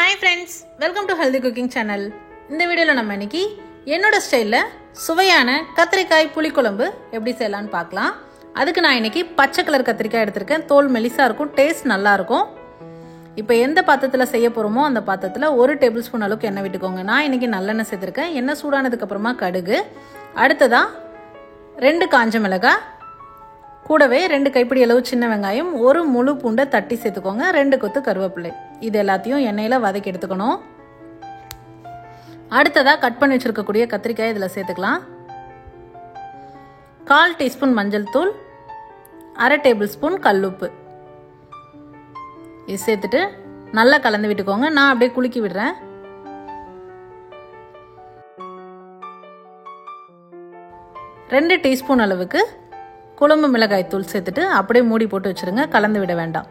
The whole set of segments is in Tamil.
Hi friends, welcome to Healthy Cooking Channel. இந்த வீடியோல நம்ம இன்னைக்கு என்னோட ஸ்டைல்ல சுவையான கத்திரிக்காய் புளிக்குழம்பு எப்படி செய்யலாம்னு பார்க்கலாம். அதுக்கு நான் இன்னைக்கு பச்சை கலர் கத்திரிக்காய் எடுத்துர்க்கேன். தோல் மெலிசா இருக்கும், டேஸ்ட் நல்லா இருக்கும். இப்போ எந்த பாத்திரத்துல செய்ய போறோமோ அந்த பாத்திரத்துல 1 டேபிள்ஸ்பூன் அளவுக்கு எண்ணெய் விட்டுக்கோங்க. நான் இன்னைக்கு நல்லெண்ணெய் சேர்த்திருக்கேன். எண்ணெய் சூடானதுக்கு அப்புறமா கடுகு, அடுத்ததா 2 காஞ்ச மிளகாய், கூடவே 2 கைப்பிடி அளவு சின்ன வெங்காயம், 1 முழு பூண்டை தட்டி சேர்த்துக்கோங்க, 2 கொத்து கருவேப்பிலை. இது எல்லாத்தையும் எண்ணெயில வதக்கி எடுத்துக்கணும். அடுத்ததா கட் பண்ணி வச்சிருக்கக்கூடிய கத்திரிக்காய் இதில் சேர்த்துக்கலாம். 1/4 டீஸ்பூன் மஞ்சள் தூள், 1/2 டேபிள் ஸ்பூன் கல்லுப்பு இது சேர்த்துட்டு நல்லா கலந்து விட்டுக்கோங்க. நான் அப்படியே குலுக்கி விடுறேன். ரெண்டு டீஸ்பூன் அளவுக்கு குழம்பு மிளகாய் தூள் சேர்த்துட்டு அப்படியே மூடி போட்டு வச்சிருங்க. கலந்து விட வேண்டாம்.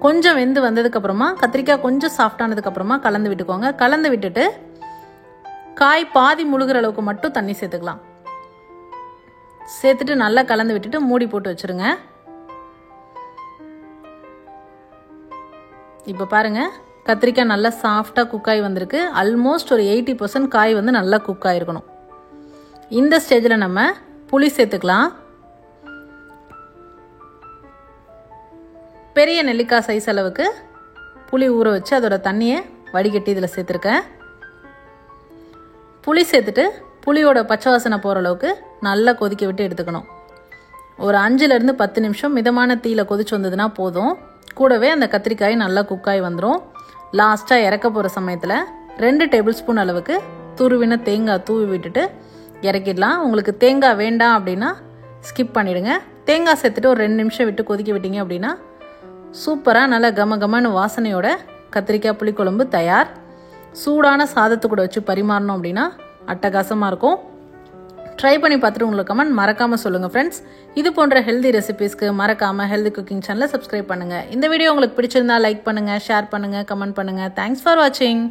கொஞ்சம் வெந்து வந்ததுக்கு அப்புறமா கத்திரிக்காய் கொஞ்சம் சாஃப்டானதுக்கு அப்புறமா கலந்து விட்டுக்கோங்க. கலந்து விட்டுட்டு காய் பாதி முழுகிற அளவுக்கு மட்டும் தண்ணி சேர்த்துக்கலாம். சேர்த்துட்டு நல்லா கலந்து விட்டுட்டு மூடி போட்டு வச்சிருங்க. இப்போ பாருங்க, கத்திரிக்காய் நல்லா சாஃப்டா குக் ஆகி வந்திருக்கு. ஆல்மோஸ்ட் ஒரு 80% காய் வந்து நல்லா குக் ஆகிருக்கணும். இந்த ஸ்டேஜில் நம்ம புளி சேர்த்துக்கலாம். பெரிய நெல்லிக்காய் சைஸ் அளவுக்கு புளி ஊற வச்சு அதோட தண்ணியை வடிகட்டி இதில் சேர்த்துருக்கேன். புளி சேர்த்துட்டு புளியோட பச்சை வாசனை போகிற அளவுக்கு நல்லா கொதிக்க விட்டு எடுத்துக்கணும். ஒரு 5லேருந்து 10 நிமிஷம் மிதமான தீயில கொதிச்சு வந்ததுன்னா போதும். கூடவே அந்த கத்திரிக்காய் நல்லா குக்காய் வந்துடும். லாஸ்ட்டாக இறக்க போகிற சமயத்தில் 2 டேபிள் ஸ்பூன் அளவுக்கு துருவின தேங்காய் தூவி விட்டுட்டு இறக்கிடலாம். உங்களுக்கு தேங்காய் வேண்டாம் அப்படின்னா ஸ்கிப் பண்ணிவிடுங்க. தேங்காய் சேர்த்துட்டு ஒரு 2 நிமிஷம் விட்டு கொதிக்க விட்டீங்க அப்படின்னா சூப்பராக நல்லா கமகமான வாசனையோட கத்திரிக்காய் புளிக்குழம்பு தயார். சூடான சாதத்து கூட வச்சு பரிமாறணும் அப்படின்னா அட்டகாசமாக இருக்கும். ட்ரை பண்ணி பார்த்துட்டு உங்களுக்கு கமெண்ட் மறக்காமல் சொல்லுங்கள் ஃப்ரெண்ட்ஸ். இது போன்ற ஹெல்தி ரெசிபீஸ்க்கு மறக்காமல் ஹெல்தி குக்கிங் சேனலை சப்ஸ்கிரைப் பண்ணுங்கள். இந்த வீடியோ உங்களுக்கு பிடிச்சிருந்தா லைக் பண்ணுங்கள், ஷேர் பண்ணுங்கள், கமெண்ட் பண்ணுங்கள். தேங்க்ஸ் ஃபார் வாட்சிங்.